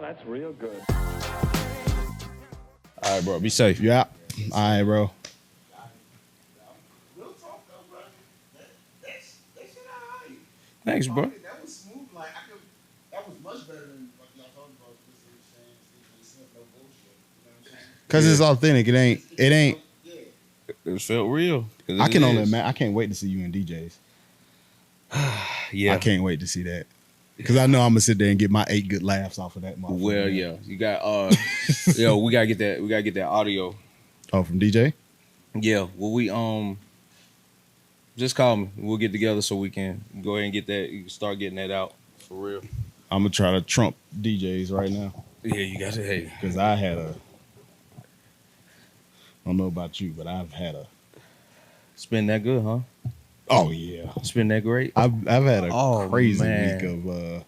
that's real good. All right, bro. Be safe. Yeah. All right, bro. Thanks, bro. That was smooth. Like that was much better than what y'all talking about. No bullshit. You know what I'm saying? Because it's authentic. It ain't. It felt real. I can only imagine. I can't wait to see you in DJs. Yeah. I can't wait to see that. Because I know I'm gonna sit there and get my 8 good laughs off of that motherfucker. Well, yeah. You got we gotta get that. We gotta get that audio. Oh, from DJ? Yeah. Well, we just call me. We'll get together so we can go ahead and get that. You can start getting that out for real. I'm gonna try to trump DJs right now. Yeah, you got to. Hey, because I don't know about you, but I've had a. It's been that good, huh? Oh yeah, it's been that great. I've had a crazy week of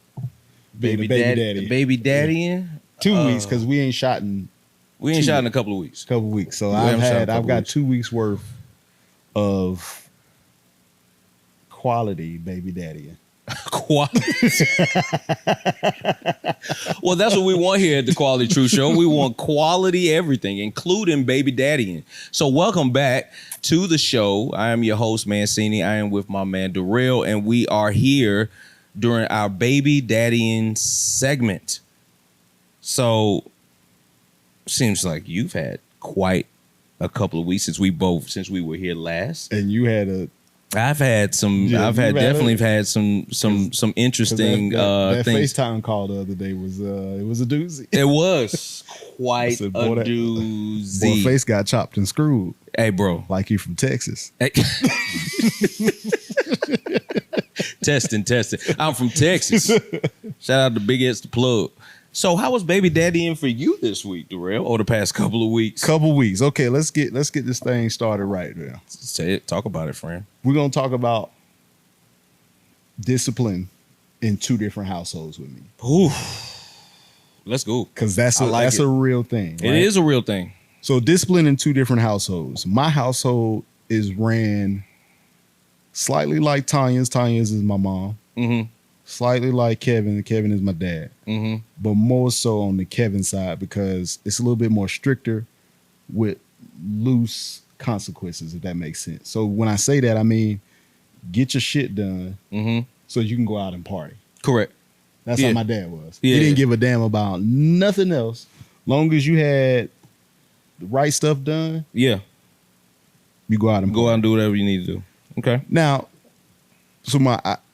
baby daddy. Baby Daddyin. 2 weeks because we ain't shot in. We ain't shot in a couple of weeks. So I've got 2 weeks worth of quality baby daddy. Quality. Well, that's what we want here at the Quality Truth Show. We want quality everything, including baby daddying. So welcome back to the show. I am your host, Mancini. I am with my man, Rell, and we are here during our baby daddying segment. So seems like you've had quite a couple of weeks since we were here last. And you had I've had some. Yeah, I've definitely had some interesting that things. FaceTime call the other day was it was a doozy. It was quite a doozy. Boy, face got chopped and screwed. Hey, bro, like you from Texas. Hey. Testing. I'm from Texas. Shout out to Big S the Plug. So how was baby daddying for you this week, Rell, or the past couple of weeks? Okay, let's get this thing started right now. Say it. Talk about it, friend. We're gonna talk about discipline in 2 different households with me. Ooh, let's go. Because that's a real thing. Right? It is a real thing. So discipline in 2 different households. My household is ran slightly like Tanya's. Tanya's is my mom. Mm-hmm. Slightly like Kevin. Kevin is my dad. Mm-hmm. But more so on the Kevin side because it's a little bit more stricter with loose consequences, if that makes sense. So when I say that, I mean get your shit done so you can go out and party. Correct. That's how my dad was. He didn't give a damn about nothing else. Long as you had the right stuff done, you go out and go out and do whatever you need to do. Okay. Now, so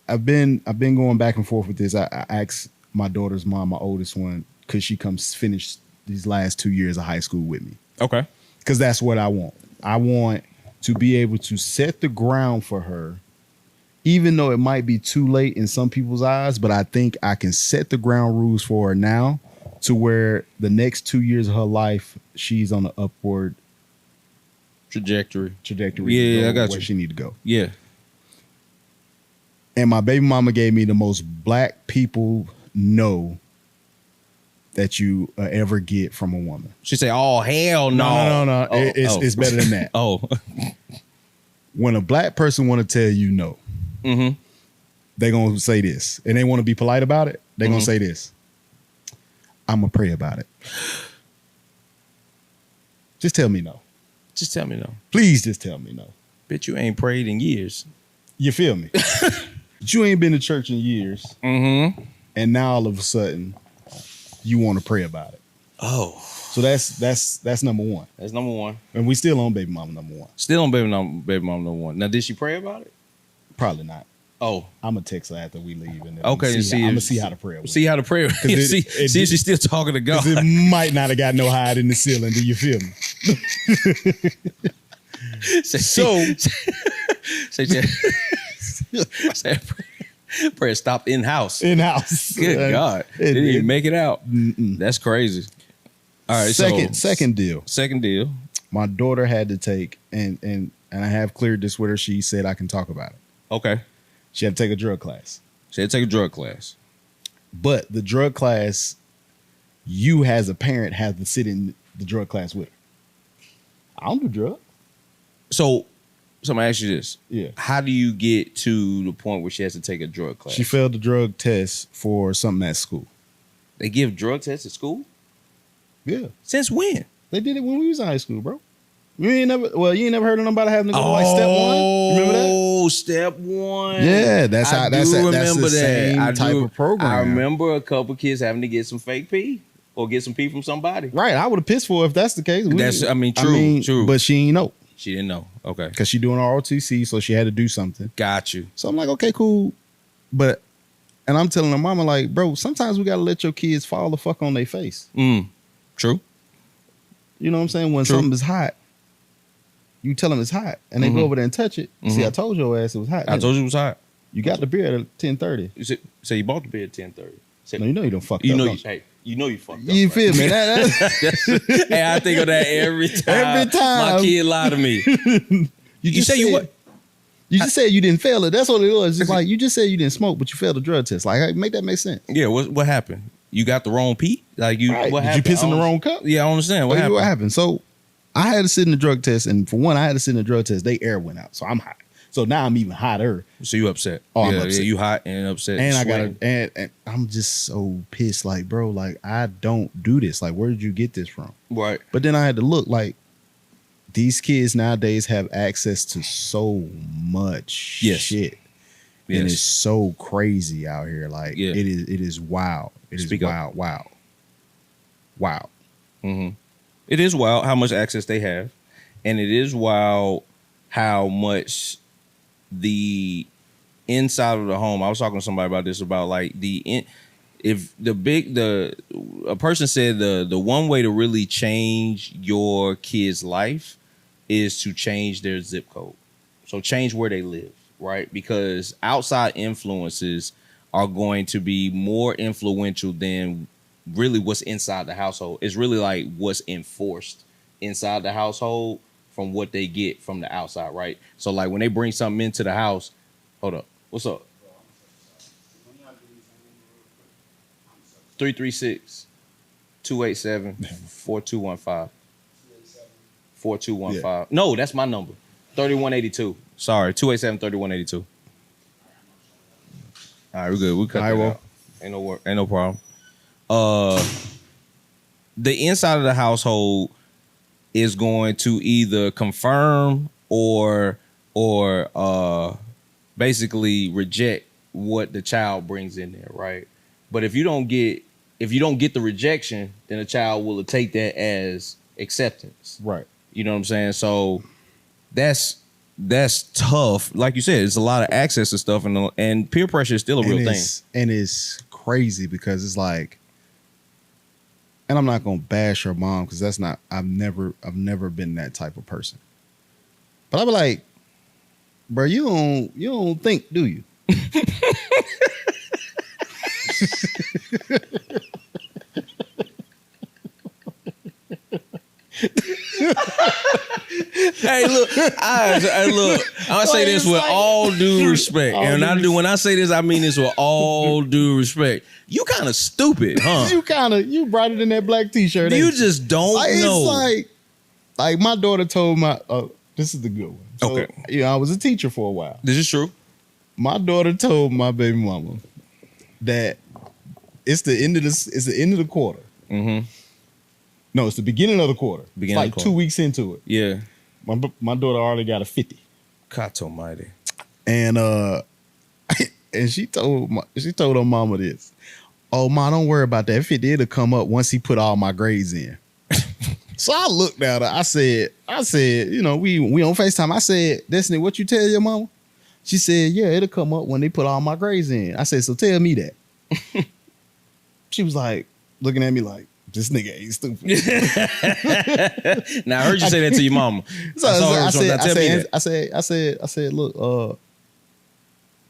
I've been going back and forth with this. I asked my daughter's mom, my oldest one, could she come finish these last 2 years of high school with me? Okay. Because that's what I want. I want to be able to set the ground for her, even though it might be too late in some people's eyes, but I think I can set the ground rules for her now to where the next 2 years of her life, she's on an upward trajectory. Yeah, I got where she need to go. Yeah. And my baby mama gave me the most black people no that you ever get from a woman. She say, "Oh hell no, no. It's better than that." When a black person want to tell you no, they gonna say this, and they want to be polite about it. They gonna say this: "I'm gonna pray about it." Just tell me no. Just tell me no. Please, just tell me no. Bitch, you ain't prayed in years. You feel me? But you ain't been to church in years. Mm-hmm. And now all of a sudden, you want to pray about it. Oh. So that's number one. That's number one. And we still on baby mama number one. Still on baby mama number one. Now, did she pray about it? Probably not. Oh. I'm going to text her after we leave. And then okay. I'm going to see how to pray. See how to pray. See if she's still talking to God. It might not have got no hide in the ceiling. Do you feel me? Prayer stopped in house. In-house. Good God. Didn't even make it out. That's crazy. All right. Second deal. Second deal. My daughter had to take, and I have cleared this with her. She said I can talk about it. Okay. She had to take a drug class. But the drug class, you as a parent have to sit in the drug class with her. I don't do drugs. So I'm gonna ask you this. Yeah. How do you get to the point where she has to take a drug class? She failed the drug test for something at school. They give drug tests at school? Yeah. Since when? They did it when we was in high school, bro. You ain't never heard of nobody having to go to like step one? You remember that? Oh, step one. Yeah, that's how that's the same type of program. I remember a couple kids having to get some fake pee or get some pee from somebody. Right. I would have pissed for her if that's the case. True. But she ain't know. She didn't know. Okay. Because she doing ROTC, so she had to do something. Got you. So I'm like, okay, cool. And I'm telling her mama, like, bro, sometimes we got to let your kids fall the fuck on their face. True. You know what I'm saying? When something is hot, you tell them it's hot, and they go over there and touch it. See, I told your ass it was hot. I told you it was hot. You got the beer at 10:30. So you bought the beer at 10:30. No, you know you don't fuck up. Hey, you know you fucked up. You feel me? Hey, I think of that every time. Every time my kid lied to me. You say you what? You just said you didn't fail it. That's what it was. It's like you just said you didn't smoke, but you failed the drug test. Like, hey, make that make sense. Yeah. What happened? You got the wrong pee? Like you? Right. What Did happened? you piss in the wrong cup? Yeah, I understand. What happened? So I had to sit in the drug test, and for one, I had to sit in the drug test. They air went out, so I'm hot. So now I'm even hotter. So you upset? Oh, I'm upset. Yeah, you hot and upset. And I got and I'm just so pissed. Like, bro, like I don't do this. Like, where did you get this from? Right. But then I had to look. Like, these kids nowadays have access to so much shit. Yes. And it's so crazy out here. Like, it is wild. It is wild. Wow. Mm-hmm. It is wild how much access they have, and it is wild how much the inside of the home. I was talking to somebody about this, about like a person said the one way to really change your kid's life is to change their zip code. So change where they live, right? Because outside influences are going to be more influential than really what's inside the household. It's really like what's enforced inside the household from what they get from the outside, right? So like when they bring something into the house, hold up, what's up? 336-287-4215. 4215. Yeah. No, that's my number. 3182. Sorry, 287-3182. All right, we're good. We cut that out. Ain't no problem. The inside of the household is going to either confirm or basically reject what the child brings in there, right? But if you don't get the rejection, then the child will take that as acceptance. Right. You know what I'm saying? So that's tough. Like you said, it's a lot of access to stuff, and peer pressure is still a real thing. And it's crazy because it's like, and I'm not gonna bash her mom because that's not. I've never been that type of person. But I'll be like, bro, you don't think, do you? Hey, look, I say this with all due respect. When I say this, I mean this with all due respect. You kind of stupid, huh? You brought it in that black t-shirt. You just don't know. It's like my daughter told this is the good one. So, okay. Yeah, I was a teacher for a while. This is true. My daughter told my baby mama that it's the end of the quarter. Mm-hmm. No, it's the beginning of the quarter. It's like 2 weeks into it. Yeah. My daughter already got a 50. God almighty. And and she told her mama this. Oh, ma, don't worry about that 50. It'll come up once he put all my grades in. So I looked at her. I said, you know, we on FaceTime. I said, Destiny, what you tell your mama? She said, yeah, it'll come up when they put all my grades in. I said, so tell me that. She was like, looking at me like, this nigga ain't stupid. Now I heard you say that to your mama. I said, look,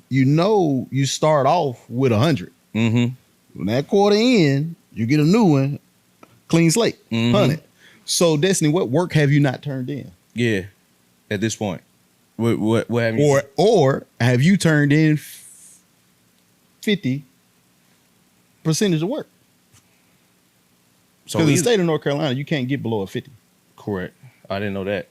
you know, you start off with 100. Mm-hmm. When that quarter in, you get a new one, clean slate, 100. So, Destiny, what work have you not turned in? Yeah, at this point, what have you? Or have you turned in 50% of work? Because in the state of North Carolina, you can't get below a 50. Correct. I didn't know that.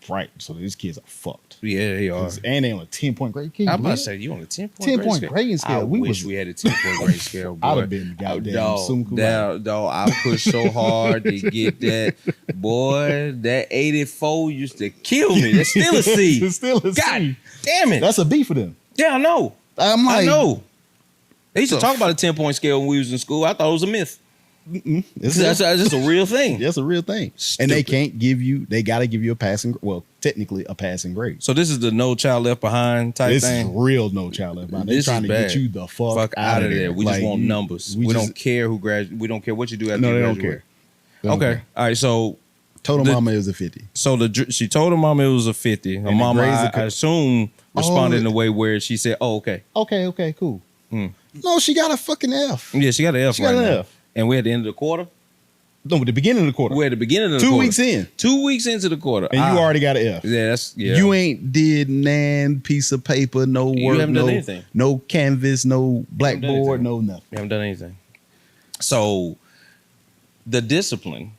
Right. So these kids are fucked. Yeah, they are. And they on a 10-point grade. I'm about to say you on a 10-point 10-point grading scale. I wish we had a 10-point grading scale. Boy. I'd have been goddamn summa cum laude. Dog, I pushed so hard to get that. Boy, that 84 used to kill me. That's still a C. It's still a God C. damn it. That's a B for them. Yeah, I know. I'm like, I know. They used to talk about a 10-point scale when we was in school. I thought it was a myth. That's just a real thing. That's a real thing. Stupid. And they can't give you, they got to give you a passing, well, technically a passing grade. So this is the No Child Left Behind type This thing? is real No Child Left Behind. They're trying to get you the fuck out of there. We just want numbers. We don't care who graduates. We don't care what you do after you graduate. They don't care. They don't Okay. care. All right. So Told her mama it was a 50. So she told her mama it was a 50. Her mama, I assume, responded in a way where she said, "Oh, okay, okay, cool." No, she got a fucking F. Yeah, she got an F. She got an F. And we're at the end of the quarter. No, at the beginning of the quarter. We're at the beginning of the 2 quarter. weeks in. 2 weeks into the quarter, and you already got an F. Yeah, You ain't did nan piece of paper, no work, you haven't done anything. No canvas, no blackboard, no nothing. You haven't done anything. So the discipline.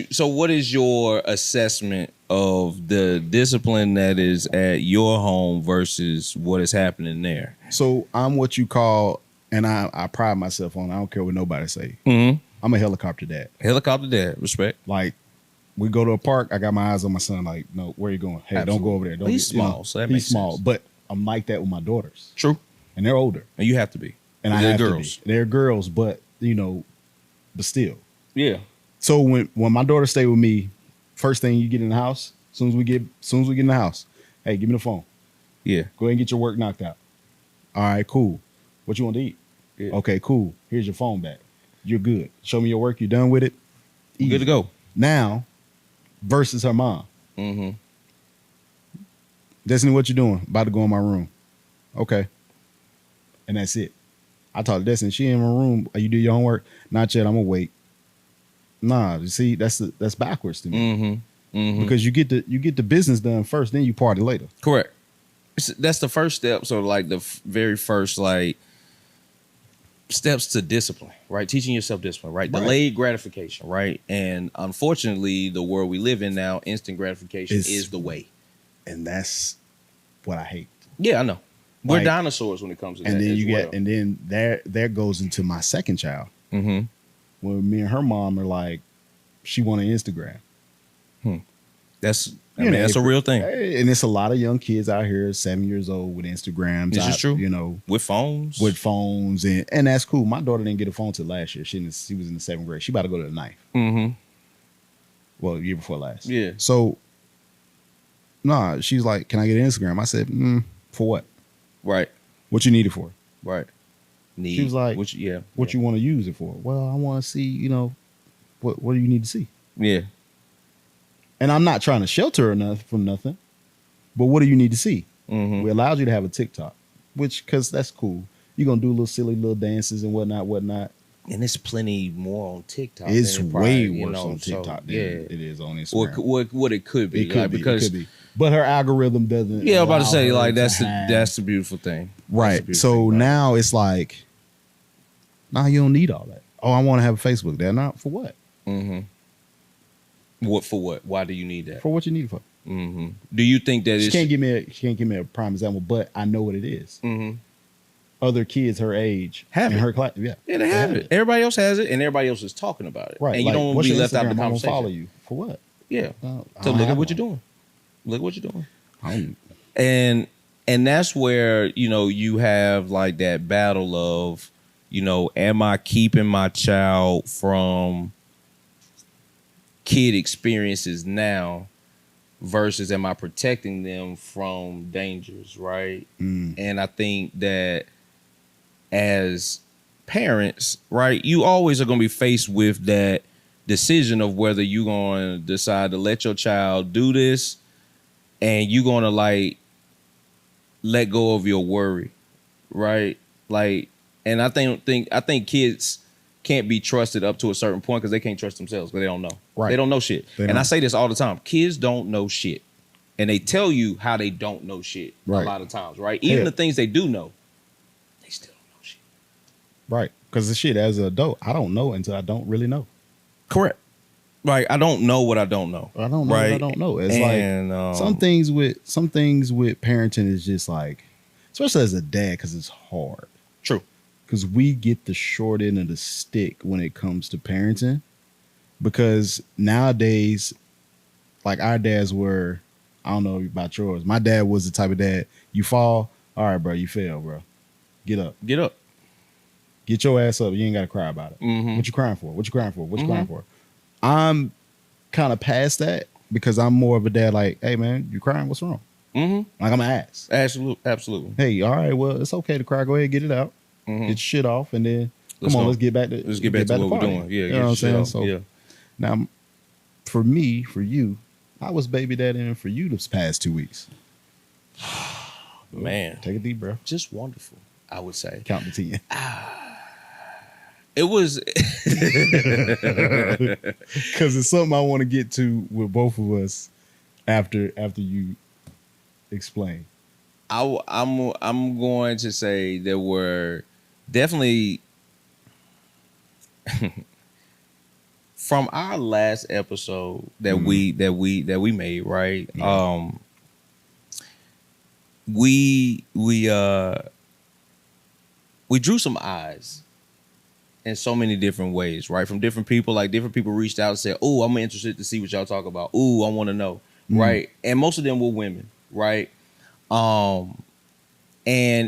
So what is your assessment of the discipline that is at your home versus what is happening there? So I'm what you call, and I pride myself on, I don't care what nobody say. Mm-hmm. I'm a helicopter dad. Helicopter dad, respect. Like, we go to a park, I got my eyes on my son, like, no, where you going? Hey, Absolutely. don't go over there. Don't He's small, so that makes sense. But I'm like that with my daughters. True. And they're older. And you have to be. And I they're have girls. to be. They're girls, but, but still. Yeah. So when my daughter stay with me, first thing you get in the house, as soon as we get in the house, hey, give me the phone. Yeah. Go ahead and get your work knocked out. All right, cool. What you want to eat? Yeah. Okay, cool. Here's your phone back. You're good. Show me your work. You done with it? Easy. Good to go. Now, versus her mom. Mm-hmm. Destiny, what you doing? About to go in my room. Okay. And that's it. I talked to Destiny. She in my room. You do your homework? Not yet. I'm gonna wait. Nah, you see, that's backwards to me. Mm-hmm. Mm-hmm. Because you get the business done first, then you party later. Correct. That's the first step. So like the very first steps to discipline, right? Teaching yourself discipline, right? Delayed gratification, right? And unfortunately, the world we live in now, instant gratification is the way. And that's what I hate. Yeah, I know. We're dinosaurs when it comes to that. And then there goes into my second child. Mm-hmm. When me and her mom are like, she want an Instagram. That's that's a real thing. And it's a lot of young kids out here, 7 years old, with Instagrams. This is true. With phones. And that's cool. My daughter didn't get a phone till last year. She was in the 7th grade. She about to go to the 9th. Mm-hmm. Well, the year before last. Yeah. So, she's like, can I get an Instagram? I said, for what? Right. What you need it for? Right. She was like, what you want to use it for? Well, I want to see, what do you need to see? Yeah. And I'm not trying to shelter her from nothing, but what do you need to see? Mm-hmm. We allowed you to have a TikTok, because that's cool. You're going to do silly little dances and whatnot. And it's plenty more on TikTok. It's way worse on TikTok than it is on Instagram. What it could be. It could be. But her algorithm doesn't. Yeah, I'm about to say, that's the beautiful thing. Right. So now it's like, you don't need all that. Oh, I want to have a Facebook there. Not for what? Mm-hmm. What for what? Why do you need that? For what you need it for. Mm-hmm. Do you think that she can't give me a prime example, but I know what it is. Mm-hmm. Other kids her age have in it. Her class, yeah, they have it. Everybody else has it, and everybody else is talking about it. Right, and you don't want to be left out of the Instagram? conversation. I'm gonna follow you for what? Yeah. So look at what you're doing. Look at what you're doing. And that's where you have like that battle of am I keeping my child from kid experiences now versus am I protecting them from dangers, right? And I think that as parents, right, you always are going to be faced with that decision of whether you're going to decide to let your child do this and you're going to let go of your worry, right? And I think kids can't be trusted up to a certain point because they can't trust themselves because they don't know. Right. They don't know shit. I say this all the time. Kids don't know shit. And they tell you how they don't know shit a lot of times, right? Even the things they do know, they still don't know shit. Right. Because the shit, as an adult, I don't know until I don't really know. Correct. Right. I don't know what I don't know. I don't know right? what I don't know. It's and, like some things with parenting is just like, especially as a dad, because it's hard. True. Because we get the short end of the stick when it comes to parenting. Because nowadays, like our dads were, I don't know about yours. My dad was the type of dad, you fall, all right, bro, you fell, bro. Get up. Get up. Get your ass up. You ain't got to cry about it. Mm-hmm. What you crying for? What you crying for? What you Mm-hmm. crying for? I'm kind of past that because I'm more of a dad like, hey, man, you crying? What's wrong? Mm-hmm. Like, I'm going to ask. Absolutely. Hey, all right, well, it's okay to cry. Go ahead, get it out. Mm-hmm. Get your shit off, and then let's get back to what we're doing. Yeah, you know what I'm saying? So yeah. now, for me, for you, I was baby daddying for you this past 2 weeks. Man, Take a deep breath. just wonderful, I would say. Count to 10. It was Because it's something I want to get to with both of us after you explain. I'm going to say there were definitely from our last episode that we made, right? Yeah. We drew some eyes in so many different ways, right? From different people, like different people reached out and said, "Oh, I'm interested to see what y'all talk about. Oh, I want to know." Right? And most of them were women, right? And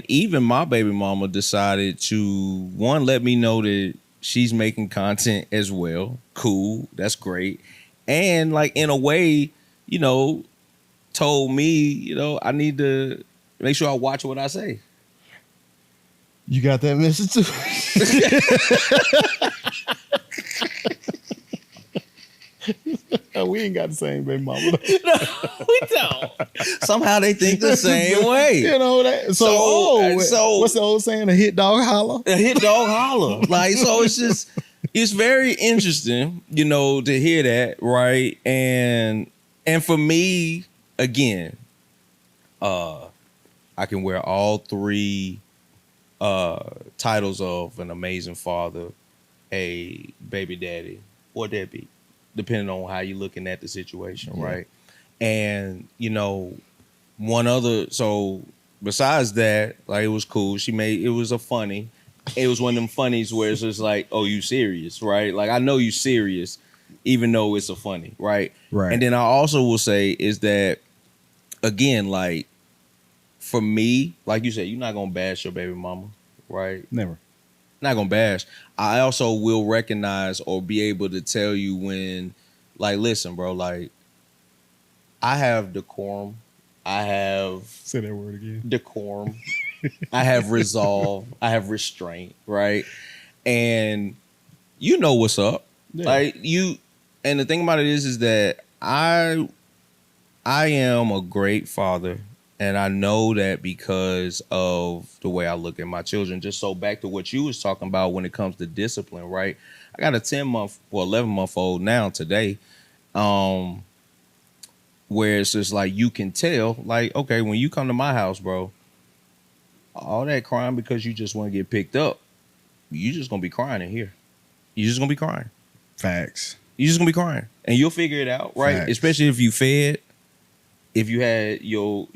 even my baby mama decided to let me know that she's making content as well. Cool, that's great. And like in a way, told me, I need to make sure I watch what I say. You got that message too? We ain't got the same baby mama. No, we don't. Somehow they think the same way. You know that. So what's the old saying? A hit dog holler? A hit dog holler. Like, so it's very interesting, to hear that, right? And for me, again, I can wear all three titles of an amazing father, a baby daddy, or deadbeat, depending on how you're looking at the situation, right? And, one other, so besides that, like, it was cool. It was one of them funnies where it's just like, oh, you serious, right? Like, I know you serious, even though it's a funny, right? Right. And then I also will say is that, again, like, for me, like you said, you're not going to bash your baby mama, right? Never. Not going to bash. I also will recognize or be able to tell you when, like, listen, bro, like, I have decorum. Say that word again. Decorum. I have resolve. I have restraint, right? And you know what's up. Yeah. Like, and the thing about it is that I am a great father. And I know that because of the way I look at my children. Just so back to what you was talking about when it comes to discipline, right? I got a 11-month-old now today, where it's just like you can tell, like, okay, when you come to my house, bro, all that crying because you just want to get picked up, you just gonna be crying in here. You just gonna be crying. Facts. You just gonna be crying, and you'll figure it out, right? Facts. Especially if you fed. If you had your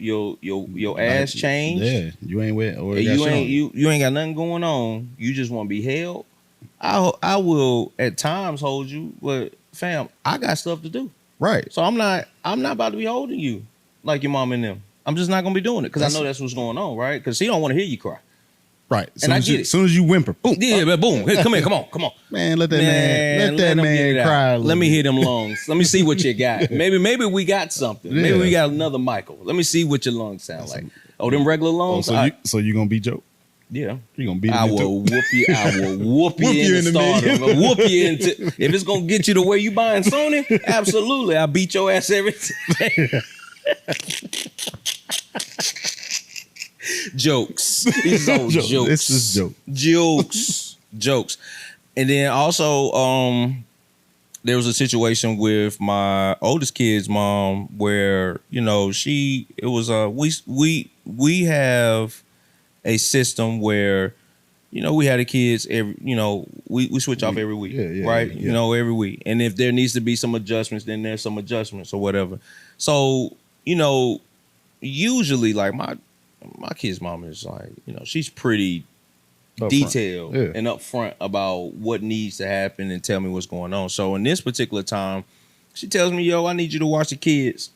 ass changed, yeah, you ain't wet or you ain't got nothing going on. You just want to be held. I will at times hold you, but fam, I got stuff to do. Right. So I'm not about to be holding you like your mom and them. I'm just not gonna be doing it because I know that's what's going on, right? Because she don't want to hear you cry. Right. And I get it. As soon as you whimper, boom. Yeah, but boom. Here, come on. Man, let that man cry. Let me hear them lungs. Let me see what you got. Maybe we got something. Yeah. Maybe we got another Michael. Let me see what your lungs sound like. Oh, them regular lungs? So you gonna beat Joe? Yeah. You gonna beat him? I will whoop you. I will whoop you in the stardom. I'll whoop you into. If it's gonna get you the way you buying Sony, absolutely. I'll beat your ass every day. Jokes. These are jokes. This is Jokes. And then also, there was a situation with my oldest kid's mom where, we have a system where we had the kids every, we switch off every week, right? Yeah. Every week. And if there needs to be some adjustments, then there's some adjustments or whatever. So, usually like my kid's mom is like, she's pretty detailed and upfront about what needs to happen and tell me what's going on. So in this particular time, she tells me, yo, I need you to watch the kids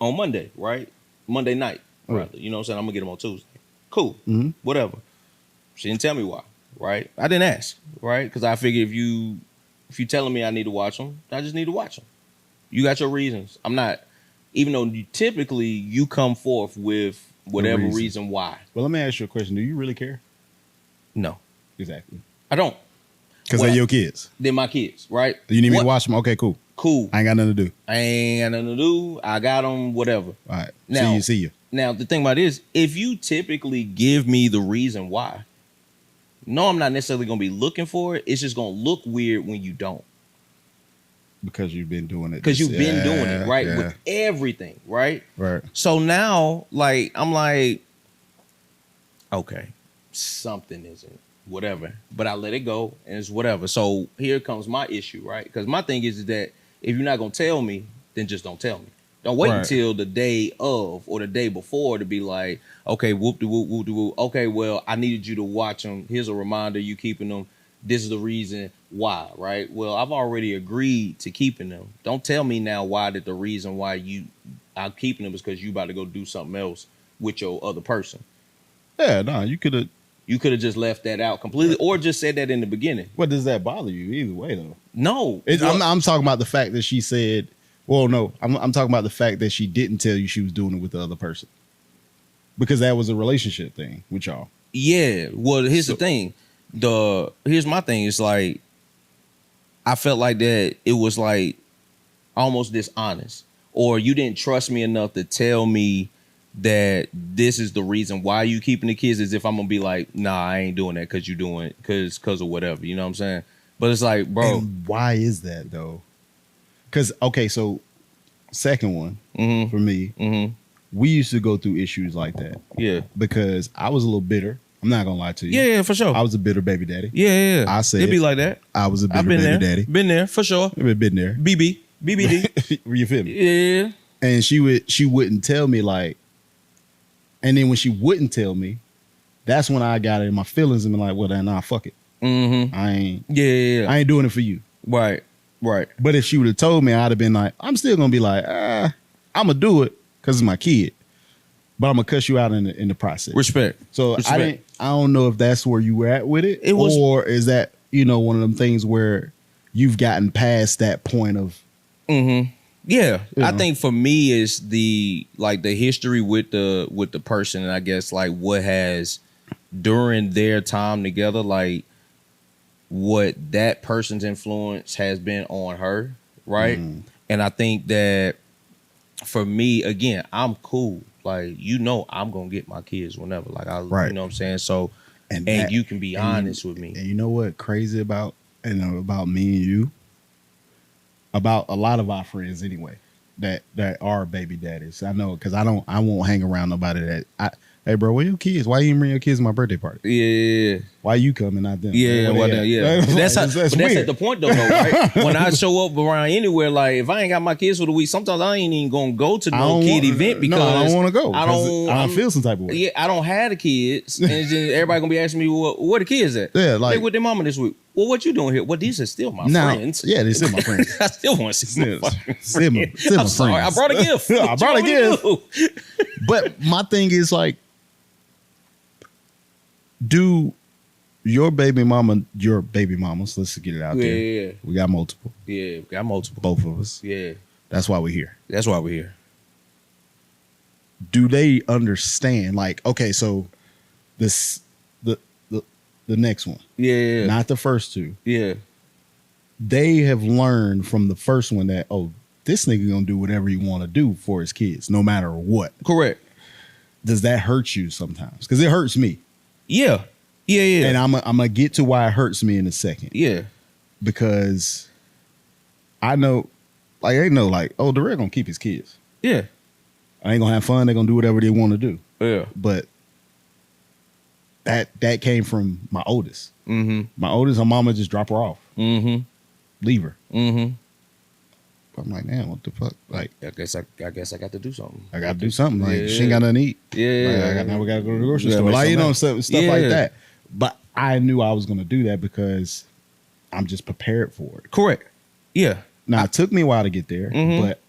on Monday, right? Monday night, rather. You know what I'm saying? I'm gonna get them on Tuesday. Cool. Whatever. She didn't tell me why, right? I didn't ask, right? Because I figure if you telling me I need to watch them, I just need to watch them. You got your reasons. I'm not, even though typically you come forth with whatever reason why. Well, let me ask you a question. Do you really care? No. Exactly. I don't. Because they're your kids. They're my kids, right? Do you need me to watch them? Okay, cool. Cool. I ain't got nothing to do. I got them, whatever. All right. Now, see you. Now, the thing about it is, if you typically give me the reason why, no, I'm not necessarily going to be looking for it. It's just going to look weird when you don't. Because you've been doing it. Because you've been doing it, right? Yeah. With everything, right? Right. So now, like, I'm like, okay, something isn't, whatever. But I let it go, and it's whatever. So here comes my issue, right? Because my thing is that if you're not going to tell me, then just don't tell me. Don't wait until the day of or the day before to be like, okay, whoop-de-whoop. Okay, well, I needed you to watch them. Here's a reminder, you keeping them. This is the reason why, right? Well, I've already agreed to keeping them. Don't tell me now why that the reason why I'm keeping them is because you about to go do something else with your other person. Yeah, no, you could have just left that out completely or just said that in the beginning. What does that bother you either way, though? No. I'm talking about the fact that she said, well, no, I'm talking about the fact that she didn't tell you she was doing it with the other person. Because that was a relationship thing with y'all. Yeah. Well, here's the thing. Here's my thing. It's like, I felt like that it was like almost dishonest. Or you didn't trust me enough to tell me that this is the reason why you keeping the kids, as if I'm gonna be like, nah, I ain't doing that because you doing it because of whatever. You know what I'm saying? But it's like, bro. And why is that though? Because, okay, so second one for me, we used to go through issues like that. Yeah. Because I was a little bitter. I'm not going to lie to you. Yeah, for sure. I was a bitter baby daddy. Yeah. I said it'd be like that. I was a bitter baby daddy. Been there, for sure. I've been there. BBD. You feel me? Yeah. And she wouldn't tell me, like, and then when she wouldn't tell me, that's when I got in my feelings and been like, well, then, nah, fuck it. I ain't. Yeah. I ain't doing it for you. Right. But if she would have told me, I'd have been like, I'm still gonna be like, I'm gonna do it because it's my kid, but I'm gonna cuss you out in the process. Respect. So I don't know if that's where you were at with it, or is that one of them things where you've gotten past that point of. Yeah, I think for me is the history with the person, and I guess like what has during their time together, like what that person's influence has been on her, right? And I think that for me, again, I'm cool. Like, I'm gonna get my kids whenever. Like, you know what I'm saying? So, and you can be honest with me. And you know what crazy about me and you, about a lot of our friends anyway, that are baby daddies. I know, because I won't hang around nobody that hey bro, where your kids? Why you didn't bring your kids to my birthday party? Yeah. Why you coming, not them? Yeah. That's at the point though, right? When I show up around anywhere, like if I ain't got my kids for the week, sometimes I ain't even gonna go to no kid event because I don't want to go. I don't feel some type of way. Yeah, I don't have the kids, and then everybody gonna be asking me, where the kids at? Yeah, like they with their mama this week. Well, what you doing here? Well, these are still my friends. Yeah, they're still my friends. I still want to see my friends. I'm sorry, I brought a gift. I brought a gift. But my thing is like, do your baby mamas, let's get it out there. Yeah. We got multiple. Yeah, we got multiple. Both of us. Yeah. That's why we're here. Do they understand? Like, okay, so the next one. Yeah. Not the first two. Yeah. They have learned from the first one that, this nigga gonna do whatever he want to do for his kids, no matter what. Correct. Does that hurt you sometimes? Because it hurts me. Yeah. And I'm gonna get to why it hurts me in a second. Yeah. Because I know, like, they know, like, Daddyin gonna keep his kids. Yeah. I ain't gonna have fun. They're gonna do whatever they want to do. Yeah. But that came from my oldest. Mm-hmm. My oldest, her mama just drop her off, Mm-hmm. leave her. Mm-hmm. I'm like, damn, what the fuck? Like, I guess I got to do something. I gotta do something. Like, Yeah. she ain't got nothing to eat. Yeah. Like, now we gotta go to the grocery Yeah, store. make Like, something stuff Yeah. like that. But I knew I was gonna do that because I'm just prepared for it. Correct. Yeah. Now it took me a while to get there, Mhm. but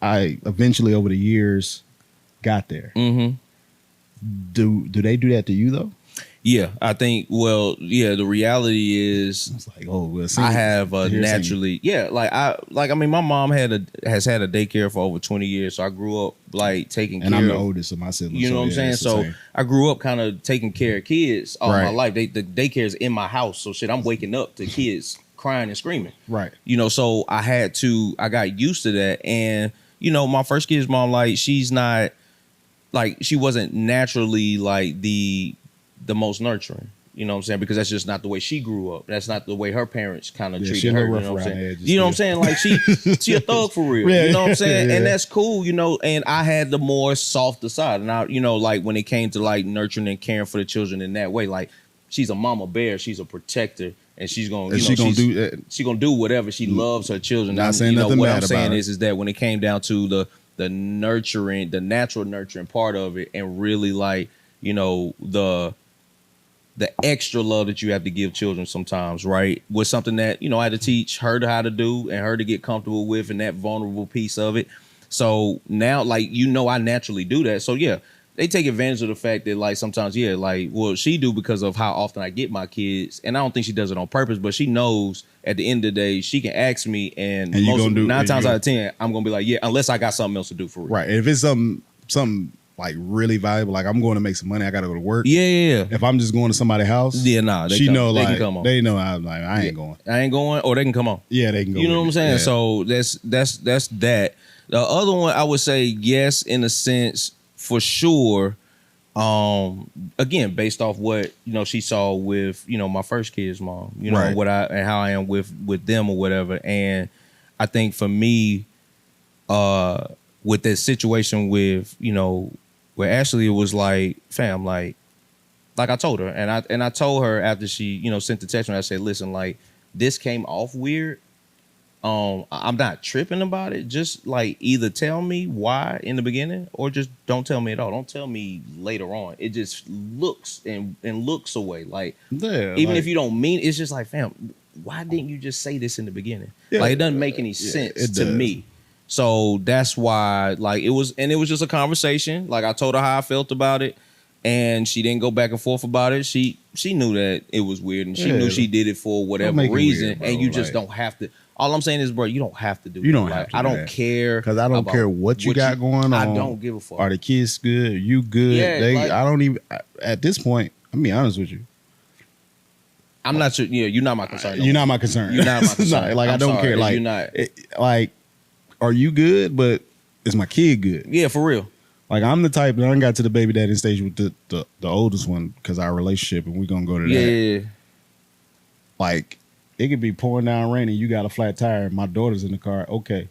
I eventually over the years got there. Mm-hmm. Do they do that to you though? Yeah, I think. Well, yeah. The reality is, It's like, oh, well, I have here's naturally, yeah. I mean, my mom has had a daycare for over 20 years, so I grew up like taking and care. I'm the of, oldest of my siblings. You know so what I'm yeah, saying? it's the So same. I grew up kind of taking care of kids all my Right. life. The daycare is in my house, so shit, I'm waking up to kids crying and screaming. Right. You know, so I got used to that, and you know, my first kid's mom, like, she's not like she wasn't naturally like the most nurturing. You know what I'm saying? Because that's just not the way she grew up. That's not the way her parents kind of Yeah, she treated a her. little You know what rough I'm saying? around the edges, You know what I'm yeah. saying? Like she a thug for real. Yeah, You know what I'm saying? yeah. And that's cool, you know, and I had the more softer side. And I, you know, like when it came to like nurturing and caring for the children in that way, like she's a mama bear, she's a protector, and she's gonna, And you know, do she's gonna do whatever. She loves her children. Not And, saying you know, nothing what bad I'm about saying her. is that when it came down to the nurturing, the natural nurturing part of it, and really like, you know, the extra love that you have to give children sometimes, right, was something that, you know, I had to teach her how to do and her to get comfortable with, and that vulnerable piece of it. So now, like, you know, I naturally do that. So yeah, they take advantage of the fact that, like, sometimes, yeah, like, well, she do because of how often I get my kids, and I don't think she does it on purpose, but she knows at the end of the day she can ask me, and you most gonna do- 9 and times you- out of 10 I'm gonna be like, yeah, unless I got something else to do for real. right. If it's something like really valuable, like I'm going to make some money, I gotta go to work. Yeah. If I'm just going to somebody's house, Yeah, nah, they she come- know they like can come on. they know I'm like I ain't going. I ain't going, or they can come on. Yeah, they can go. You know with what I'm me. saying? Yeah. So that's that. The other one, I would say yes, in a sense, for sure. Again, based off what, you know, she saw with, you know, my first kid's mom, you know, Right. and how I am with them or whatever. And I think for me, with that situation with, you know, where Ashley, it was like, fam, like I told her, and I told her after she, you know, sent the text, and I said, listen, like, this came off weird. I'm not tripping about it. Just like either tell me why in the beginning, or just don't tell me at all. Don't tell me later on. It just looks and looks away. Like, Yeah, even like- if you don't mean it, it's just like, fam, why didn't you just say this in the beginning? Yeah, Like, it doesn't make any sense it to does. me. So that's why, like, it was just a conversation. Like, I told her how I felt about it, and she didn't go back and forth about it. She knew that it was weird, and she Yeah. knew she did it for whatever make it reason. weird, bro. And you just Like- don't have to. All I'm saying is, bro, you don't have to do. You don't that. have Like, to I do don't that. care, Because I don't about care what you got going on. I don't give a fuck. Are the kids good? Are you good? Yeah, I don't even. At this point, I'm be honest with you. I'm not sure. Yeah, you're not my concern. no You're more. not my concern. You're not my It's concern. like I I'm don't sorry, care. Like you're not. like, are you good? But is my kid good? Yeah, for real. Like I'm the type that I done got to the baby daddy stage with the oldest one because our relationship, and we're gonna go to that. Yeah. Like it could be pouring down rain and you got a flat tire and my daughter's in the car. Okay,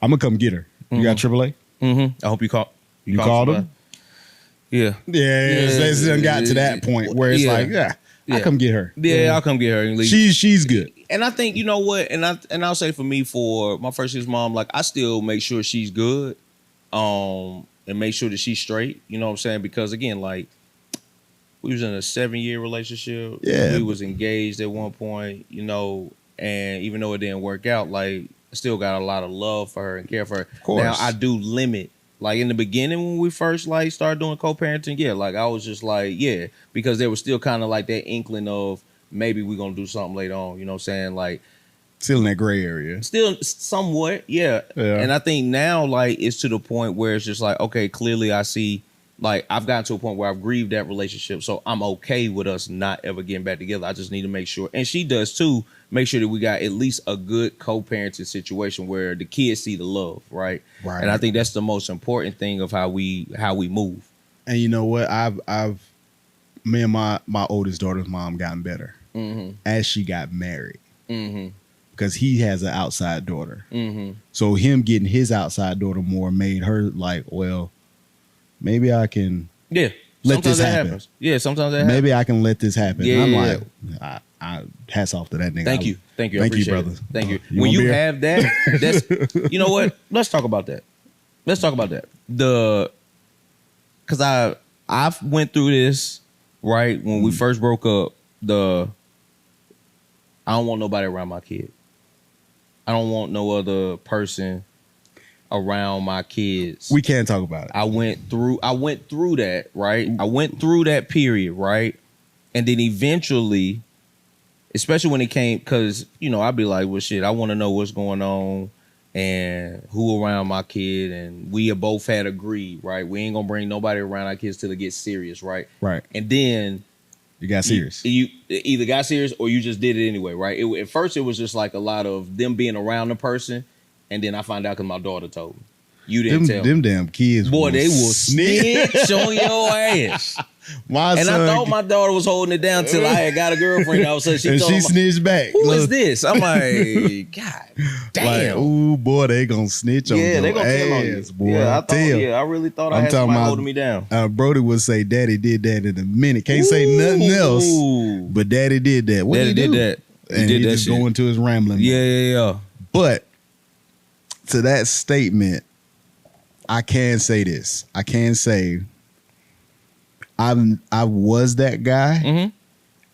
I'm gonna come get her. You got AAA? Mm-hmm. I hope you called. You called somebody. him? Yeah. It's done got to that point where it's Yeah. like, I Yeah. come get her. Yeah, I'll come get her and leave. She's good. And I think, you know what, and I'll say for me, for my first kid's mom, like I still make sure she's good, and make sure that she's straight. You know what I'm saying? Because again, like we was in a 7-year relationship. Yeah. We was engaged at one point, you know, and even though it didn't work out, like I still got a lot of love for her and care for her. Of course. Now I do limit. Like in the beginning when we first like started doing co-parenting, yeah, like I was just like, yeah, because there was still kind of like that inkling of maybe we're gonna do something later on, you know what I'm saying? Like Still in that gray area. still somewhat, yeah. Yeah. And I think now like it's to the point where it's just like, okay, clearly I see, like I've gotten to a point where I've grieved that relationship, so I'm okay with us not ever getting back together. I just need to make sure, and she does too, make sure that we got at least a good co-parenting situation where the kids see the love, right? Right. And I think that's the most important thing of how we move. And you know what? Me and my oldest daughter's mom gotten better Mm-hmm. as she got married Mm-hmm. because he has an outside daughter. Mm-hmm. So him getting his outside daughter more made her like, well, maybe I can Yeah. let this that happen. happens. Yeah, sometimes that happens. Maybe I can let this happen. Yeah, I'm yeah. like, I hats off to that nigga. Thank you. I Thank you, appreciate brother. it. Thank you. You When want you beer? have that, that's you know what? Let's talk about that. Because I went through this right when we first broke up. I don't want nobody around my kid. I don't want no other person around my kids. We can't talk about it. I went through that, right? I went through that period, right? And then eventually, especially when it came, because, you know, I'd be like, well, shit, I want to know what's going on and who around my kid. And we have both had agreed, right? We ain't going to bring nobody around our kids till it gets serious, right? Right. And then You got serious. You either got serious or you just did it anyway, right? At first, it was just like a lot of them being around the person. And then I found out because my daughter told me. You didn't tell me. Them damn kids. Boy, they will snitch on your ass. And I thought my daughter was holding it down till I had got a girlfriend. All of a sudden, she snitched back. Who is this? I'm like, God damn. Like, ooh, boy, they gonna snitch on your Yeah, they gonna tell on you. ass, boy. I really thought I had somebody holding me down. Brody would say, "Daddy did that in a minute." Can't say nothing else, but Daddy did that. What Daddy did that. And he just going to his rambling. Yeah. But to that statement, I can say this. I can say I was that guy,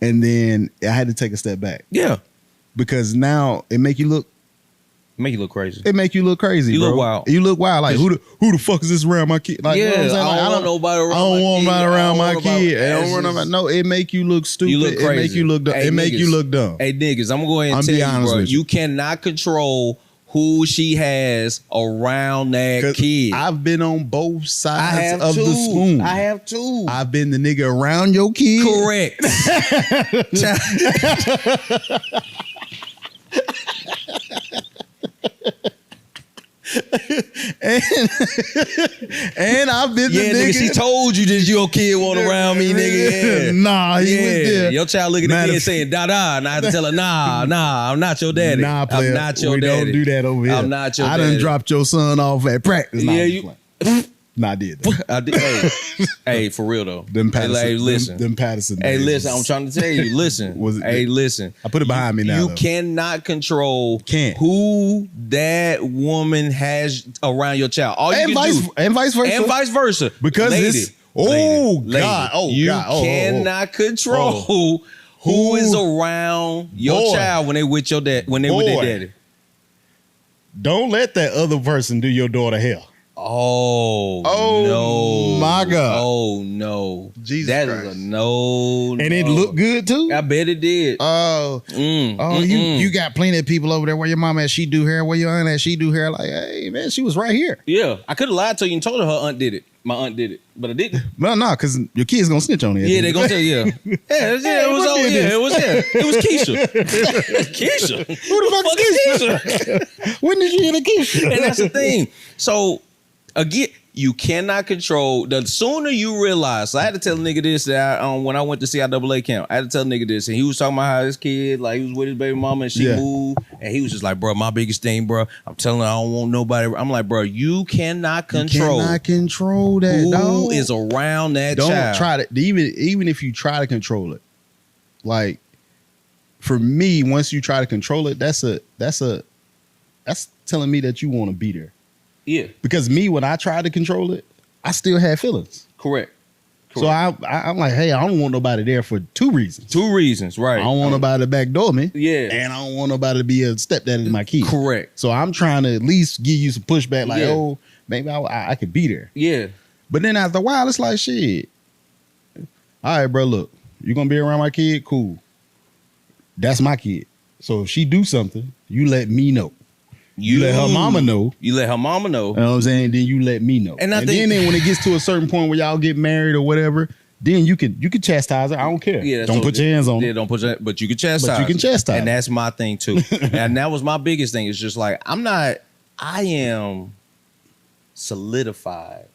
and then I had to take a step back. Yeah, because now it make you look crazy. It make you look crazy. You bro. look wild. You look wild. Like who the fuck is this around my kid? Like, yeah, you know what I'm saying? Like, I don't want nobody around. I don't want nobody around my kid. I don't want nobody. No, it make you look stupid. You look crazy. It make you look dumb. Hey, it make you look dumb. Hey niggas, I'm gonna go ahead and tell you, bro. You cannot control who she has around that kid. I've been on both sides of too. the spoon. I have too. I've been the nigga around your kid. Correct. and I've been the nigga. She told you that your kid want around me, nigga. Yeah. Nah, he was there. Your child looking at me and saying, "Da da," and I had to tell her, "Nah, I'm not your daddy. Nah, player. I'm not your we daddy. Don't do that over here. I'm not your daddy. I done dropped your son off at practice. Yeah, you. Nah, I did. I did. Hey, for real though. Them Patterson. Hey, listen. Them Patterson. Hey, listen. I'm trying to tell you. Listen. Listen. I put it behind me now. You cannot control who that woman has around your child. All you can do, and vice versa. And vice versa. Because lady, God. You cannot control who is around your child when they with your dad. When they with their daddy. Don't let that other person do your daughter hell. Oh no! My God! Oh no! Jesus that Christ. Is a no. And it looked good too. I bet it did. You got plenty of people over there. Where your mom at? She do hair. Where your aunt at? She do hair. Like, hey man, she was right here. Yeah, I could have lied to you and told her aunt did it. My aunt did it, but I didn't. Well, no, because your kid's gonna snitch on it. Yeah, they gonna tell you. It was Keisha. Keisha. Who the fuck is Keisha? When did you get a Keisha? And that's the thing. So again, you cannot control. The sooner you realize, so I had to tell a nigga this that when I went to CIAA camp, I had to tell a nigga this, and he was talking about how his kid, like he was with his baby mama and she moved, and he was just like, bro, my biggest thing, bro, I'm telling her I don't want nobody. I'm like, bro, you cannot control. You cannot control that. Who is around that Don't child? try to even if you try to control it. Like for me, once you try to control it, that's telling me that you want to be there. Yeah. Because me, when I tried to control it, I still had feelings. Correct. So I'm like, hey, I don't want nobody there for two reasons. Two reasons, right. I don't want nobody to backdoor me. Yeah. And I don't want nobody to be a stepdaddy to my kid. Correct. So I'm trying to at least give you some pushback, like, oh, maybe I could be there. Yeah. But then after a while, it's like, shit. All right, bro, look, you gonna be around my kid? Cool. That's my kid. So if she do something, you let me know. You let her mama know. You let her mama know. You know what I'm saying? Then you let me know. And I think then when it gets to a certain point where y'all get married or whatever, then you can chastise her. I don't care. Yeah, don't put your hands on her. Yeah, don't put your, but you can chastise. But you can chastise. And that's my thing too. And that was my biggest thing. It's just like I am solidified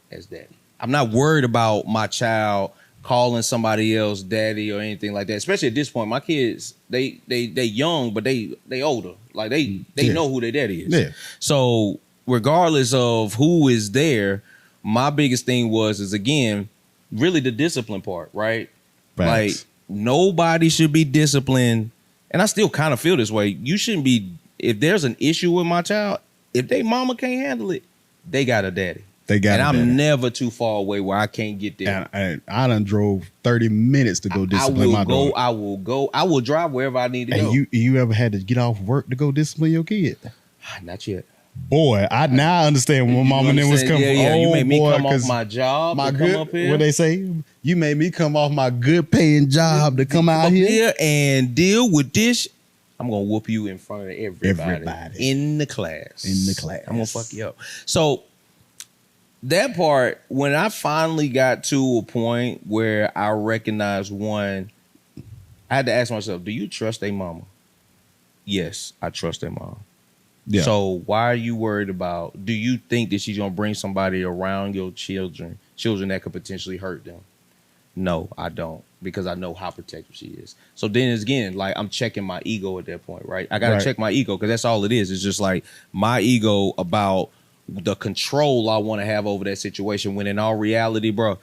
as daddy. I'm not worried about my child calling somebody else daddy or anything like that. Especially at this point, my kids, they young, but they older. Like they know who their daddy is. Yeah. So regardless of who is there, my biggest thing is again, really the discipline part, right? Facts. Like nobody should be disciplined, and I still kind of feel this way. You shouldn't be. If there's an issue with my child, if they mama can't handle it, they got a daddy. They got, and a I'm daddy. never too far away where I can't get there. And I done drove 30 minutes to go discipline my daughter. I will go. I will drive wherever I need to go. And you ever had to get off work to go discipline your kid? Not yet. Boy, I now understand when mama and them was coming. Yeah, you made me come off my my job my to good, come up here. What they say? You made me come off my good paying job to come out here and deal with this. I'm gonna whoop you in front of everybody in the class. In the class, I'm gonna fuck you up. So that part, when I finally got to a point where I recognized one, I had to ask myself, do you trust a mama? Yes, I trust a mom. Yeah. So why are you worried about, do you think that she's going to bring somebody around your children that could potentially hurt them? No, I don't, because I know how protective she is. So then again, like I'm checking my ego at that point, right? I got to check my ego because that's all it is. It's just like my ego about the control I want to have over that situation when in all reality, bro,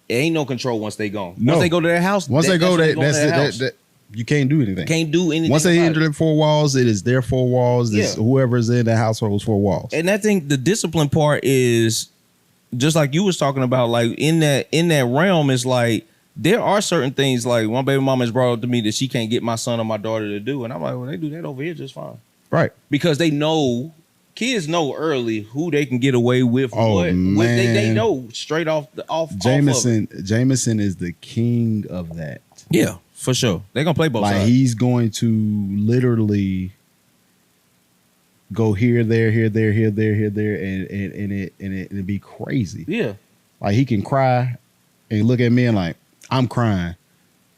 it ain't no control once they gone. No. Once they go to their house, once they go, that's it. You can't do anything. Can't do anything. Once they enter the four walls, it is their four walls. Yeah. Whoever's in the household's four walls. And I think the discipline part is just like you was talking about, like in that realm, is like there are certain things like my baby mama has brought up to me that she can't get my son or my daughter to do. And I'm like, well, they do that over here just fine. Right. Because they know, kids know early who they can get away with. Man. They know straight off. Jameson is the king of that. Yeah. For sure. They're going to play both sides. He's going to literally go here, there, and it be crazy. Yeah. Like he can cry and look at me and like, I'm crying.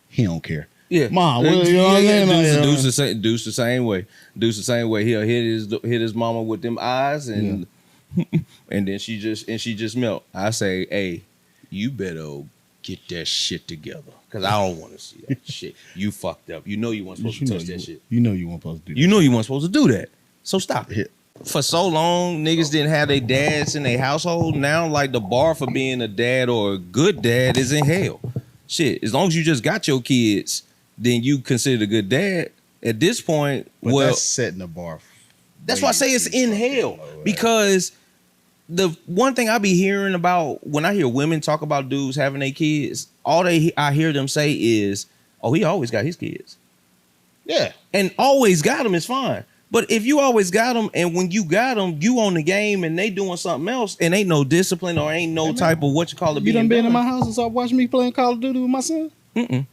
He don't care. Yeah. Mom, you know what I'm saying? Deuce the same way. He'll hit his mama with them eyes and and then she just melt. I say, hey, you better get that shit together. Because I don't want to see that shit. You fucked up. You know you weren't supposed to touch that shit. You know you weren't supposed to do that. You know you weren't supposed to do that. So stop it. For so long, niggas didn't have their dads in their household. Now, like, the bar for being a dad or a good dad is in hell. Shit, as long as you just got your kids, then you consider a good dad. At this point, but that's setting the bar. That's why I say it's in hell. Because the one thing I be hearing about when I hear women talk about dudes having their kids, I hear them say is, oh, he always got his kids. Yeah. And always got them is fine. But if you always got them and when you got them, you on the game and they doing something else and ain't no discipline or ain't no type of what you call it. You done been in my house and start watching me playing Call of Duty with my son? Mm-mm.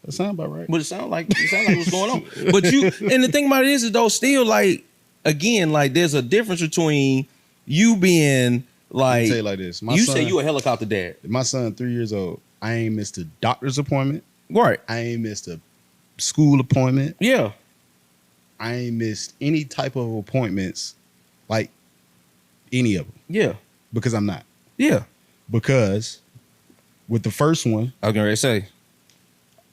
That sound about right. But it sound like what's going on. But and the thing about it is though, still like, again, like there's a difference between you being like, I'll tell you like this. You say you a helicopter dad. My son, 3 years old. I ain't missed a doctor's appointment. Right. I ain't missed a school appointment. Yeah. I ain't missed any type of appointments, like any of them. Yeah. Because I'm not. Yeah. Because with the first one, I was going to say,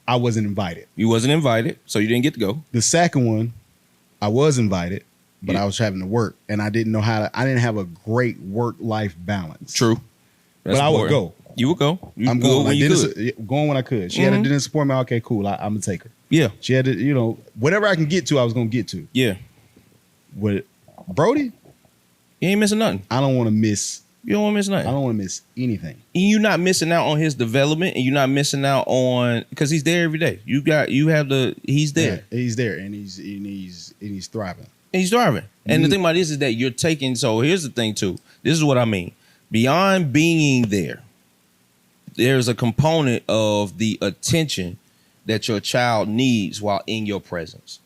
I wasn't invited. You wasn't invited, so you didn't get to go. The second one, I was invited, but I was having to work, and I didn't know I didn't have a great work-life balance. True. That's important. I would go. You would go. I'm going when you could. Going when I could. She had a dentist appointment. Okay, cool. I'm gonna take her. Yeah. She had to, whatever I can get to, I was gonna get to. Yeah. With Brody, you ain't missing nothing. I don't want to miss. You don't want to miss nothing. I don't want to miss anything. And you're not missing out on his development, and you're not missing out on because he's there every day. He's there. Yeah, he's there, and he's thriving. And he's thriving. And the thing about this is that you're taking. So here's the thing too. This is what I mean. Beyond being there, there's a component of the attention that your child needs while in your presence.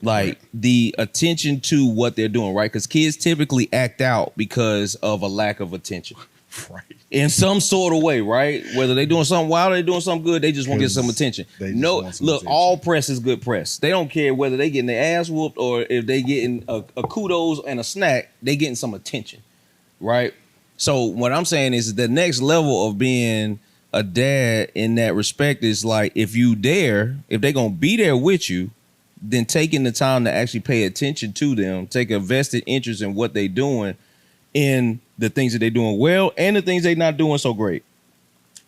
Like the attention to what they're doing, right? Because kids typically act out because of a lack of attention. Right. In some sort of way, right? Whether they're doing something wild or they're doing something good, they just want to get some attention. All press is good press. They don't care whether they getting their ass whooped or if they getting a kudos and a snack, they getting some attention, right? So what I'm saying is the next level of being a dad in that respect is like if they're gonna be there with you, then taking the time to actually pay attention to them, take a vested interest in what they're doing, in the things that they're doing well and the things they're not doing so great.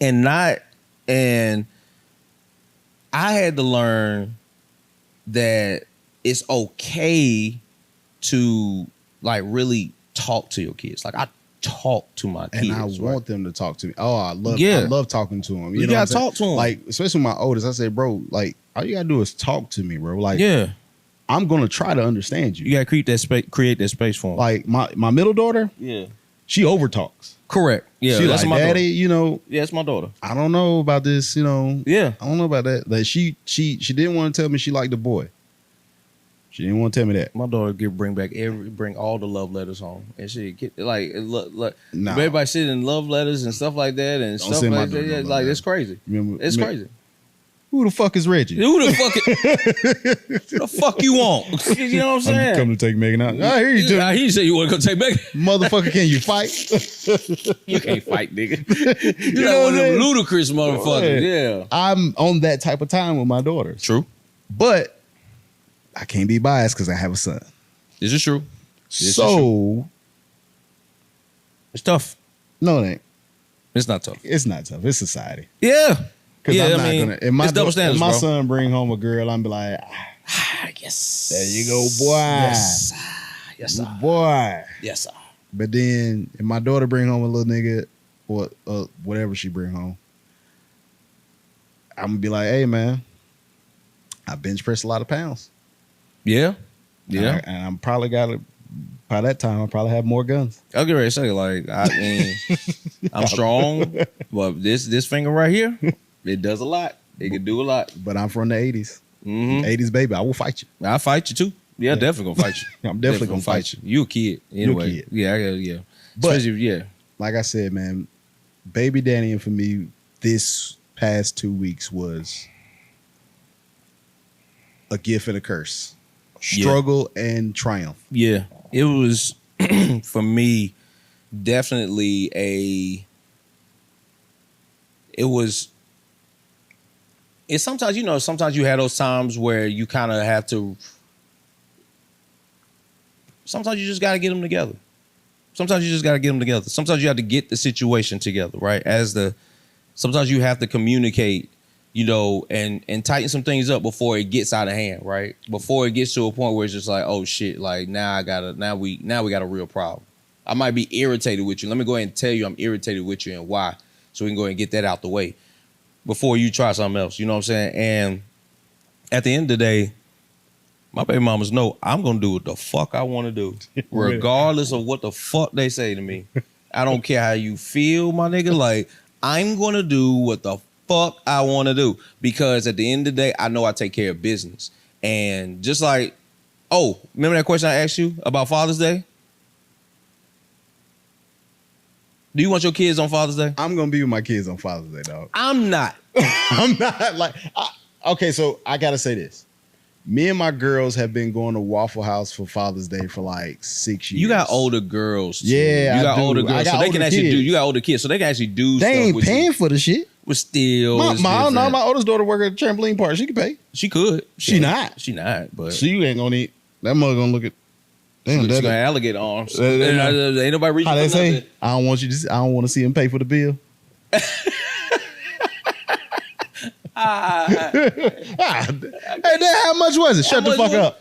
and I had to learn that it's okay to like really talk to your kids. Like I talk to my kids, and I want them to talk to me. Oh, I love talking to them. You know gotta talk to them. Like, especially my oldest, I say, bro, like all you gotta do is talk to me, bro. Like, yeah, I'm gonna try to understand you. You gotta create that space for them. Like my middle daughter, yeah, she over talks. Correct. Yeah, she that's like, my daddy, daughter. you know. Yeah, that's my daughter. I don't know about this, you know. Yeah, I don't know about that. Like she didn't want to tell me she liked the boy. She didn't want to tell me that. My daughter bring all the love letters home, and she get like look. Nah. Everybody sitting love letters and stuff like that, and Don't stuff send my like that. daughter Yeah, no like love it's crazy. It's crazy. Who the fuck is Reggie? Who the fuck you want? You know what I'm saying? I'm coming to take Megan out. I hear you too. He said you want to come take Megan. Motherfucker, can you fight? You can't fight, nigga. You You're know like one of what I'm them saying? ludicrous motherfuckers. Yeah. I'm on that type of time with my daughters. True. But I can't be biased because I have a son. This is true. So it's tough. No, it ain't. It's not tough. It's not tough. It's society. Yeah. Because Yeah, I'm not gonna. it's double standards, if my bro. son bring home a girl, I'm be like, Yes. there you go, boy. Yes. Yes, sir. Boy. Yes, sir. But then if my daughter bring home a little nigga or whatever she bring home, I'm gonna be like, hey man, I bench press a lot of pounds. Yeah. Yeah. And I'm probably by that time I probably have more guns. I'll get ready to say, like, I mean, I'm strong, but this finger right here, it does a lot. It can do a lot. But I'm from the 80s. Mm-hmm. 80s baby. I will fight you. I'll fight you too. Yeah, definitely gonna fight you. I'm definitely gonna fight you. You a kid. Anyway. You a kid. Yeah. But especially, yeah. like I said, man, baby Daddyin for me this past 2 weeks was a gift and a curse. Struggle and triumph. Yeah. It was for me definitely it's sometimes you have those times where you kind of have to, sometimes you just got to get them together. Sometimes you have to get the situation together, right? Sometimes you have to communicate, and tighten some things up before it gets out of hand, right? Before it gets to a point where it's just like, oh shit, like now we got a real problem. I might be irritated with you. Let me go ahead and tell you I'm irritated with you and why, so we can go ahead and get that out the way before you try something else. You know what I'm saying? And at the end of the day, my baby mamas know I'm gonna do what the fuck I want to do, regardless of what the fuck they say to me. I don't care how you feel, my nigga. Like, I'm gonna do what the fuck I want to do, because at the end of the day, I know I take care of business. And just like, remember that question I asked you about Father's Day? Do you want your kids on Father's Day? I'm gonna be with my kids on Father's Day, dog. I'm not. I'm not like. Okay, so I gotta say this. Me and my girls have been going to Waffle House for Father's Day for like 6 years. You got older girls. Too. Yeah, you got I do. older girls, I got so they older can actually kids. do. You got older kids, so they can actually do. They stuff ain't with paying you. for the shit. But still, it's different. My oldest daughter work at a trampoline park. She can pay. She could. She not. She not. But She ain't gonna eat. That mother gonna look at. Damn, she's that gonna alligator arms. They- Ain't nobody reaching how for they say? nothing. I don't want you to. I don't want to see him pay for the bill. Hey, Dad, how much was it? Shut the fuck up.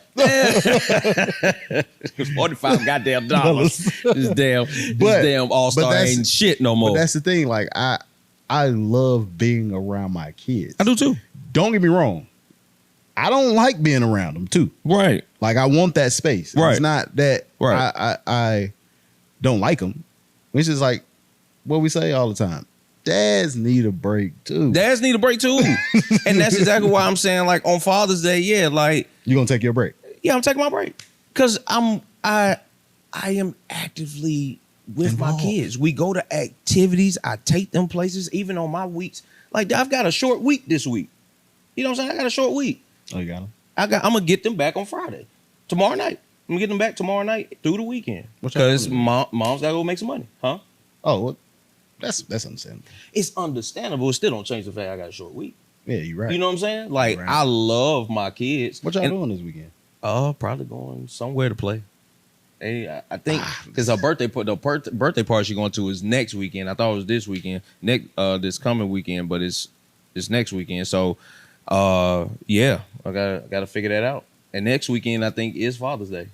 It's $45 goddamn dollars. This damn all-star that's- ain't shit no more. But that's the thing. Like I love being around my kids. I do too. Don't get me wrong. I don't like being around them too. Right. Like I want that space. Right. It's not that Right. I don't like them. It's just like what we say all the time. Dads need a break too. Dads need a break too. And that's exactly why I'm saying, like, on Father's Day, yeah, like, You gonna take your break? yeah, I'm taking my break. Cause I am actively with my Involved. kids. We go to activities. I take them places, even on my weeks. Like, I've got a short week this week. You know what I'm saying? I got a short week. Oh, you got them. I'm gonna get them back on Friday. Tomorrow night. I'm gonna get them back tomorrow night through the weekend. What y'all Because doing? mom's gotta go make some money. Huh? Oh, well, that's understandable. It's understandable. It still don't change the fact I got a short week. Yeah, you're right. You know what I'm saying? Like, Right. I love my kids. What y'all And- doing this weekend? Probably going somewhere to play. I think because her birthday party she's going to is next weekend. I thought it was this weekend, this coming weekend, but it's next weekend. So, yeah, I gotta figure that out. And next weekend I think is Father's Day.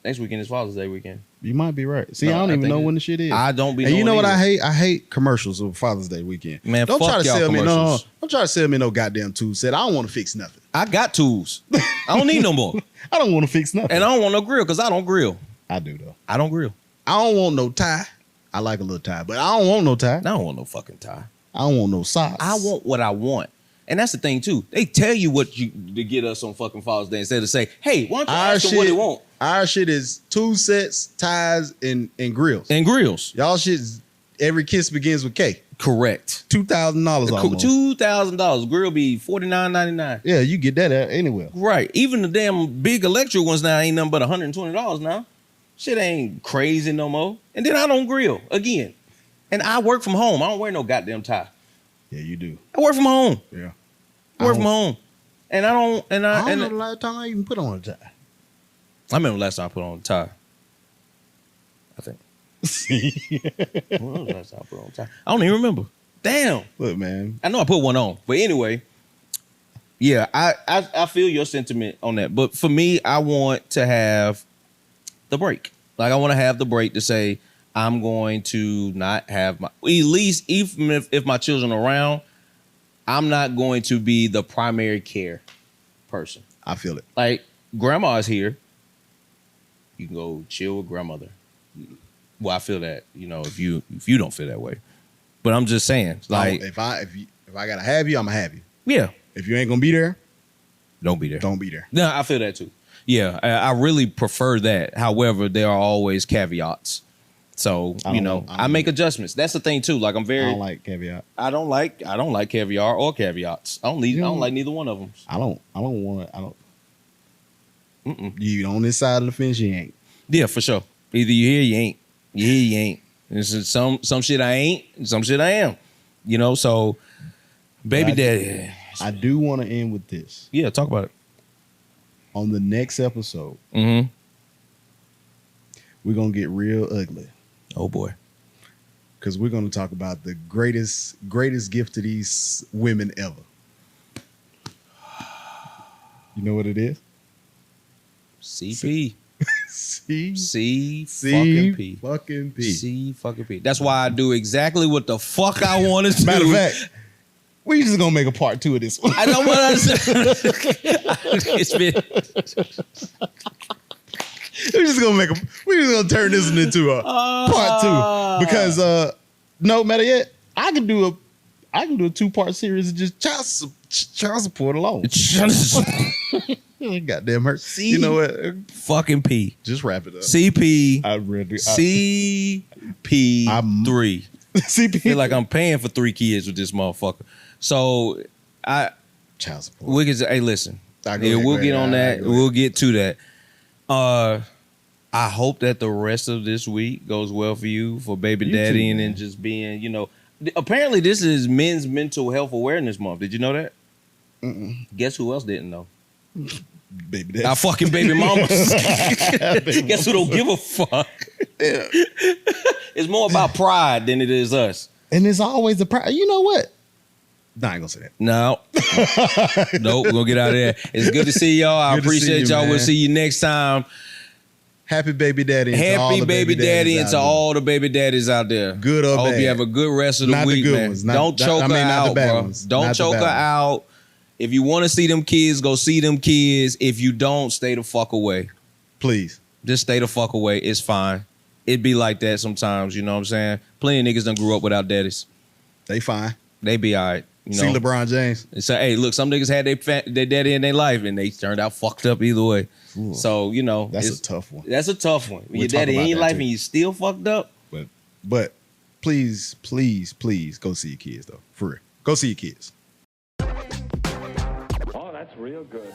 Next weekend is Father's Day weekend. You might be right. See, I don't even know when the shit is. I don't be. And you know what either. I hate? I hate commercials of Father's Day weekend. Man, don't fuck try to y'all sell me. commercials. No, don't try to sell me no goddamn tool set. I don't want to fix nothing. I got tools. I don't need no more. I don't want to fix nothing. And I don't want no grill because I don't grill. I do though. I don't grill. I don't want no tie. I like a little tie, but I don't want no tie. I don't want no fucking tie. I don't want no socks. I want what I want. And that's the thing too. They tell you what to get us on fucking Father's Day instead of say, hey, why don't you ask them what they want? Our shit is tool sets, ties, and grills. And grills. Y'all shit is every kiss begins with K. Correct. $2,000 almost. $2,000. Grill be $49.99. Yeah, you get that anywhere. Right. Even the damn big electric ones now ain't nothing but $120 now. Shit ain't crazy no more. And then I don't grill again. And I work from home. I don't wear no goddamn tie. Yeah, you do. I work from home. Yeah. I work from home. And I don't I don't know the last time I even put on a tie. I remember last time I put on a tie. I think. When was the last time I put on a tie? I don't even remember. Damn. Look, man. I know I put one on. But anyway, yeah, I feel your sentiment on that. But for me, I want to have the break. Like, I want to have the break to say, I'm going to not have at least even if my children are around, I'm not going to be the primary care person. I feel it. Like, grandma's here. You can go chill with grandmother. Well, I feel that, if you don't feel that way. But I'm just saying, like, if I gotta have you, I'm gonna have you. Yeah. If you ain't gonna be there, don't be there. Don't be there. No, I feel that too. Yeah, I really prefer that. However, there are always caveats. So, I make adjustments. That's the thing too. Like, I don't like caveat. I don't like caviar or caveats. I don't like neither one of them. I don't want to. Mm-mm. You on this side of the fence, you ain't. Yeah, for sure. Either you here, you ain't. You here, you ain't. There's some shit I ain't, and some shit I am. So baby daddy. I do want to end with this. Yeah, talk about it. On the next episode, we're gonna get real ugly. Oh boy. Because we're gonna talk about the greatest gift to these women ever. You know what it is? CP. C fucking P. Fucking P. C fucking P. That's why I do exactly what the fuck I want to do. Matter of fact, we just gonna make a part 2 of this one. I know what I said. It's been. We're just gonna turn this into a part 2 because no matter yet, I can do a 2-part series of just child support alone. Goddamn hurt. C, you know what? Fucking P. Just wrap it up. CP. CP3. CP. I feel like I'm paying for 3 kids with this motherfucker. So child support. Hey, listen. We'll get on that. We'll get to that. I hope that the rest of this week goes well for you, for baby daddy, and then just being, apparently this is Men's Mental Health Awareness Month. Did you know that? Mm-mm. Guess who else didn't know? Baby daddy. Our fucking baby mamas. Guess who don't give a fuck? Yeah. It's more about pride than it is us. And it's always the pride. You know what? Nah, I ain't gonna say that. No. Nope, we're gonna get out of there. It's good to see y'all. I appreciate y'all. Man. We'll see you next time. Happy baby daddy. Happy baby daddy and to all the baby daddies out there. Good or bad. Hope you have a good rest of the week, man. Don't choke her out, bro. Don't choke her out. If you want to see them kids, go see them kids. If you don't, stay the fuck away. Please. Just stay the fuck away. It's fine. It be like that sometimes, you know what I'm saying? Plenty of niggas done grew up without daddies. They fine. They be all right. See LeBron James. And say, hey, look, some niggas had their daddy in their life and they turned out fucked up either way. Ooh. So, that's a tough one. That's a tough one. When your daddy in your life and you still fucked up. But please, please, please go see your kids though. For real. Go see your kids. Oh, that's real good.